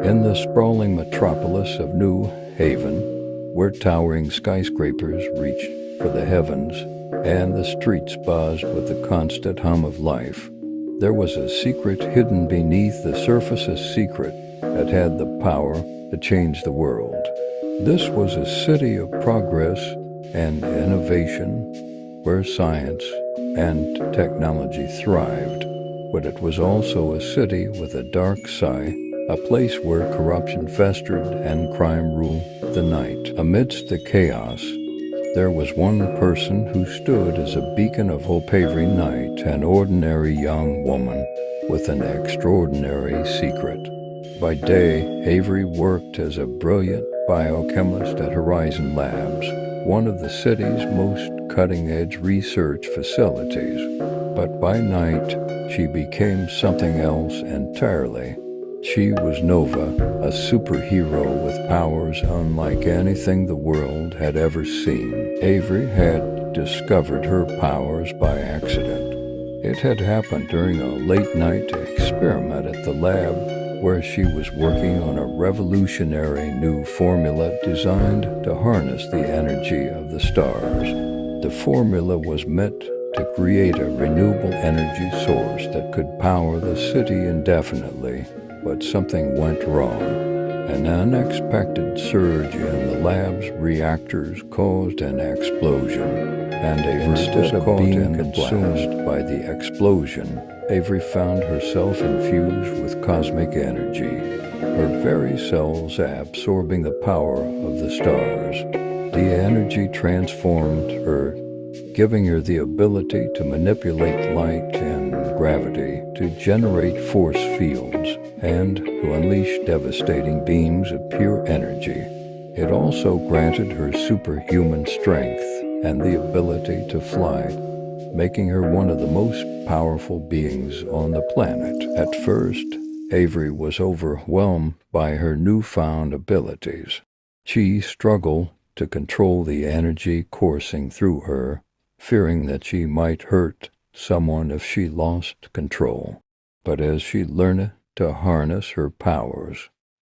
In the sprawling metropolis of New Haven, where towering skyscrapers reached for the heavens and the streets buzzed with the constant hum of life, there was a secret hidden beneath the surface, a secret that had the power to change the world. This was a city of progress and innovation, where science and technology thrived, but it was also a city with a dark side, a place where corruption festered and crime ruled the night. Amidst the chaos, there was one person who stood as a beacon of hope every night, an ordinary young woman with an extraordinary secret. By day, Avery worked as a brilliant biochemist at Horizon Labs, one of the city's most cutting-edge research facilities. But by night, she became something else entirely. She was Nova, a superhero with powers unlike anything the world had ever seen. Avery had discovered her powers by accident. It had happened during a late-night experiment at the lab, where she was working on a revolutionary new formula designed to harness the energy of the stars. The formula was meant to create a renewable energy source that could power the city indefinitely, but something went wrong. An unexpected surge in the lab's reactors caused an explosion, and instead of being consumed by the explosion, Avery found herself infused with cosmic energy, her very cells absorbing the power of the stars. The energy transformed her, giving her the ability to manipulate light and gravity, to generate force fields, and to unleash devastating beams of pure energy. It also granted her superhuman strength and the ability to fly, making her one of the most powerful beings on the planet. At first, Avery was overwhelmed by her newfound abilities. She struggled to control the energy coursing through her, fearing that she might hurt someone if she lost control. But as she learned to harness her powers,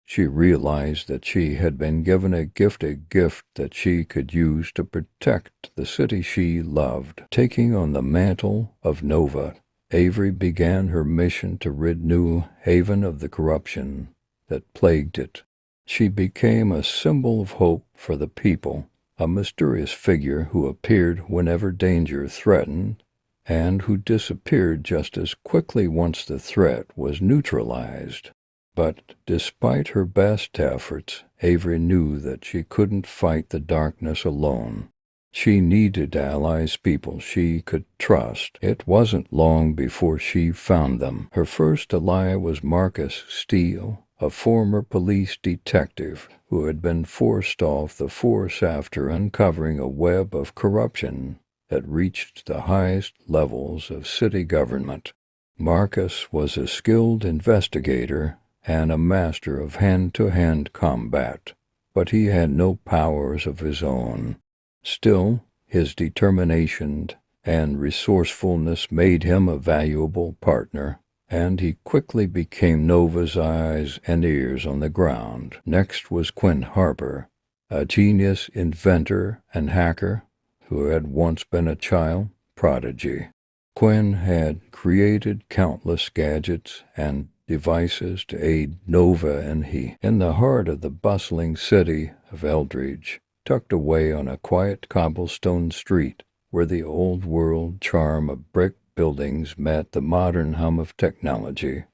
she realized that she had been given a gift that she could use to protect the city she loved. Taking on the mantle of Nova, Avery began her mission to rid New Haven of the corruption that plagued it. She became a symbol of hope for the people, a mysterious figure who appeared whenever danger threatened, and who disappeared just as quickly once the threat was neutralized. But despite her best efforts, Avery knew that she couldn't fight the darkness alone. She needed allies, people she could trust. It wasn't long before she found them. Her first ally was Marcus Steele, a former police detective who had been forced off the force after uncovering a web of corruption that reached the highest levels of city government. Marcus was a skilled investigator and a master of hand-to-hand combat, but he had no powers of his own. Still, his determination and resourcefulness made him a valuable partner, and he quickly became Nova's eyes and ears on the ground. Next was Quinn Harper, a genius inventor and hacker who had once been a child prodigy. Quinn had created countless gadgets and devices to aid Nova and he. In the heart of the bustling city of Eldridge, tucked away on a quiet cobblestone street where the old-world charm of brick buildings met the modern hum of technology,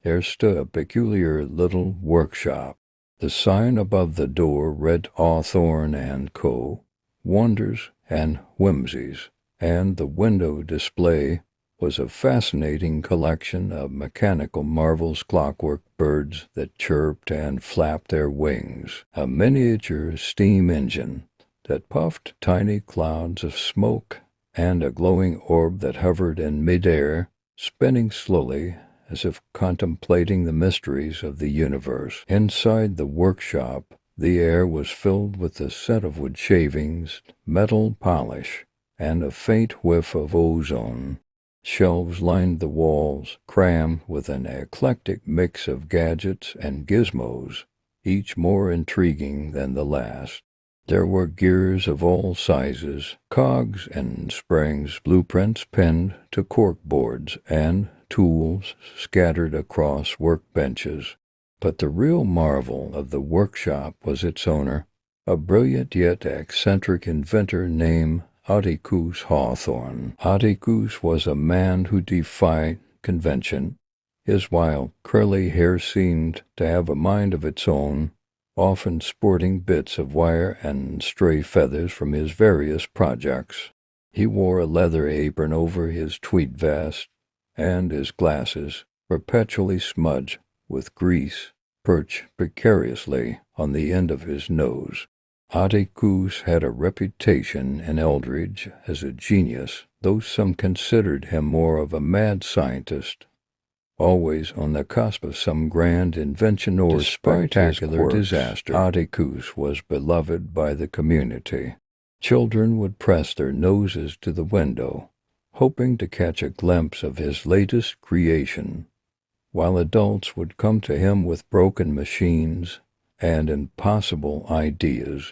there stood a peculiar little workshop. The sign above the door read Hawthorne & Co., Wonders and Whimsies, and the window display was a fascinating collection of mechanical marvels, clockwork birds that chirped and flapped their wings, a miniature steam engine that puffed tiny clouds of smoke, and a glowing orb that hovered in midair, spinning slowly as if contemplating the mysteries of the universe. Inside the workshop, the air was filled with the scent of wood shavings, metal polish, and a faint whiff of ozone. Shelves lined the walls, crammed with an eclectic mix of gadgets and gizmos, each more intriguing than the last. There were gears of all sizes, cogs and springs, blueprints pinned to corkboards, and tools scattered across workbenches. But the real marvel of the workshop was its owner, a brilliant yet eccentric inventor named Atticus Hawthorne. Atticus was a man who defied convention. His wild, curly hair seemed to have a mind of its own, often sporting bits of wire and stray feathers from his various projects. He wore a leather apron over his tweed vest, and his glasses, perpetually smudged with grease, perched precariously on the end of his nose. Atticus had a reputation in Eldridge as a genius, though some considered him more of a mad scientist, always on the cusp of some grand invention or spectacular disaster. Atticus was beloved by the community. Children would press their noses to the window, hoping to catch a glimpse of his latest creation, while adults would come to him with broken machines and impossible ideas,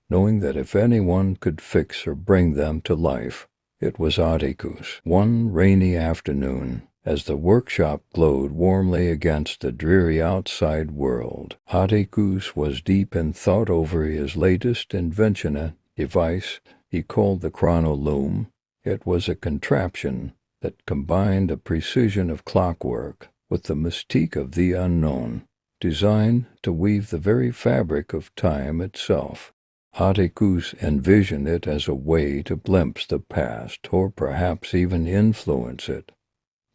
knowing that if anyone could fix or bring them to life, it was Atticus. One rainy afternoon, as the workshop glowed warmly against the dreary outside world, Atticus was deep in thought over his latest invention, a device he called the chronoloom. It was a contraption that combined the precision of clockwork with the mystique of the unknown, designed to weave the very fabric of time itself. Atticus envisioned it as a way to glimpse the past, or perhaps even influence it,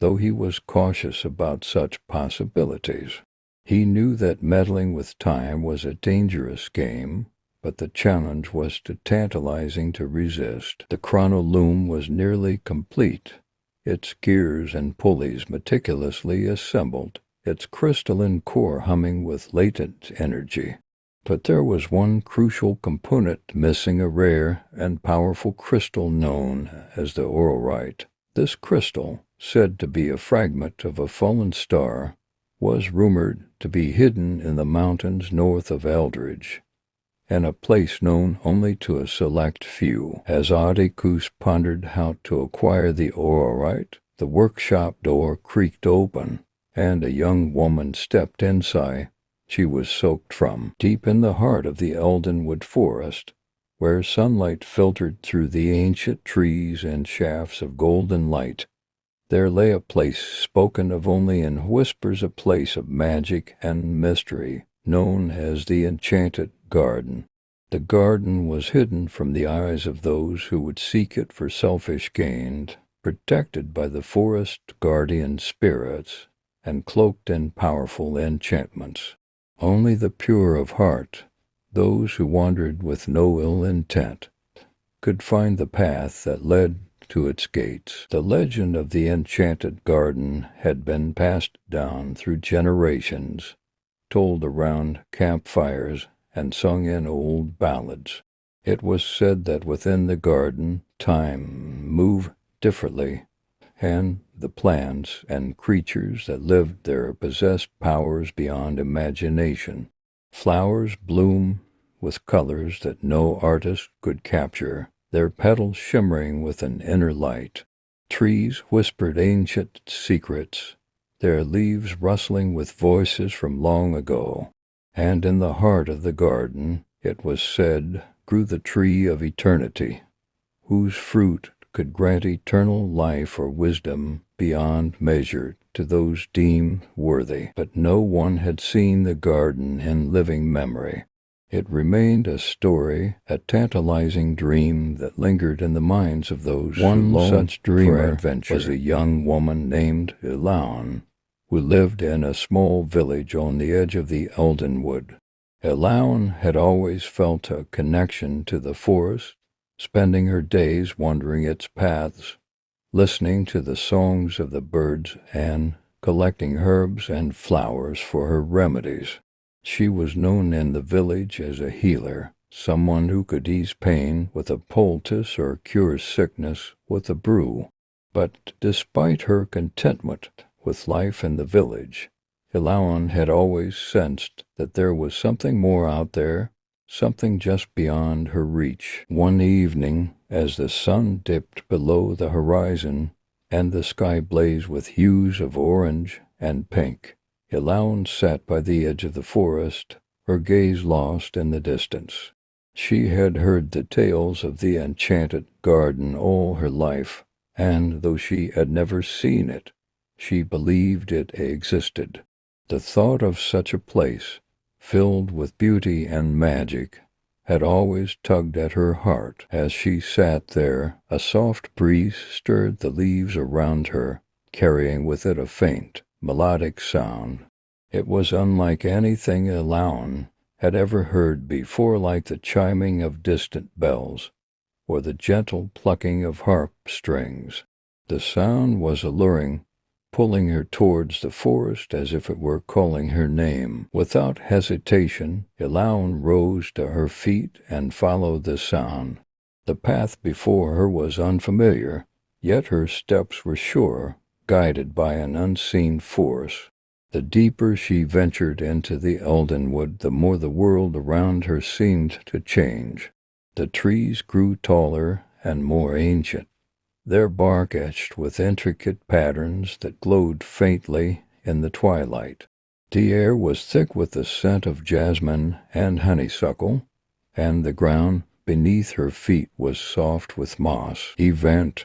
though he was cautious about such possibilities. He knew that meddling with time was a dangerous game, but the challenge was too tantalizing to resist. The chronoloom was nearly complete, its gears and pulleys meticulously assembled, its crystalline core humming with latent energy. But there was one crucial component missing, a rare and powerful crystal known as the aurorite. This crystal, said to be a fragment of a fallen star, was rumored to be hidden in the mountains north of Eldridge, and a place known only to a select few. As Atticus pondered how to acquire the aurorite, the workshop door creaked open, and a young woman stepped inside. She was soaked from deep in the heart of the Eldenwood forest, where sunlight filtered through the ancient trees in shafts of golden light. There lay a place spoken of only in whispers, a place of magic and mystery, known as the Enchanted Garden. The garden was hidden from the eyes of those who would seek it for selfish gain, protected by the forest guardian spirits, and cloaked in powerful enchantments. Only the pure of heart, those who wandered with no ill intent, could find the path that led to its gates. The legend of the Enchanted Garden had been passed down through generations, told around campfires and sung in old ballads. It was said that within the garden time moved differently, and the plants and creatures that lived there possessed powers beyond imagination. Flowers bloomed with colors that no artist could capture, their petals shimmering with an inner light. Trees whispered ancient secrets, their leaves rustling with voices from long ago. And in the heart of the garden, it was said, grew the tree of eternity, whose fruit could grant eternal life or wisdom beyond measure to those deemed worthy. But no one had seen the garden in living memory. It remained a story, a tantalizing dream that lingered in the minds of those who longed such dreamer was a young woman named Elaun, who lived in a small village on the edge of the Eldenwood. Elaun had always felt a connection to the forest, spending her days wandering its paths, listening to the songs of the birds and collecting herbs and flowers for her remedies. She was known in the village as a healer, someone who could ease pain with a poultice or cure sickness with a brew. But despite her contentment with life in the village, Ilaun had always sensed that there was something more out there, something just beyond her reach. One evening, as the sun dipped below the horizon and the sky blazed with hues of orange and pink, Ilaun sat by the edge of the forest, her gaze lost in the distance. She had heard the tales of the enchanted garden all her life, and though she had never seen it, she believed it existed. The thought of such a place, filled with beauty and magic, had always tugged at her heart. As she sat there, a soft breeze stirred the leaves around her, carrying with it a faint, melodic sound. It was unlike anything Ilaun had ever heard before, like the chiming of distant bells, or the gentle plucking of harp strings. The sound was alluring, pulling her towards the forest as if it were calling her name. Without hesitation, Ilaun rose to her feet and followed the sound. The path before her was unfamiliar, yet her steps were sure, guided by an unseen force. The deeper she ventured into the Eldenwood, the more the world around her seemed to change. The trees grew taller and more ancient, their bark etched with intricate patterns that glowed faintly in the twilight. The air was thick with the scent of jasmine and honeysuckle, and the ground beneath her feet was soft with moss. Event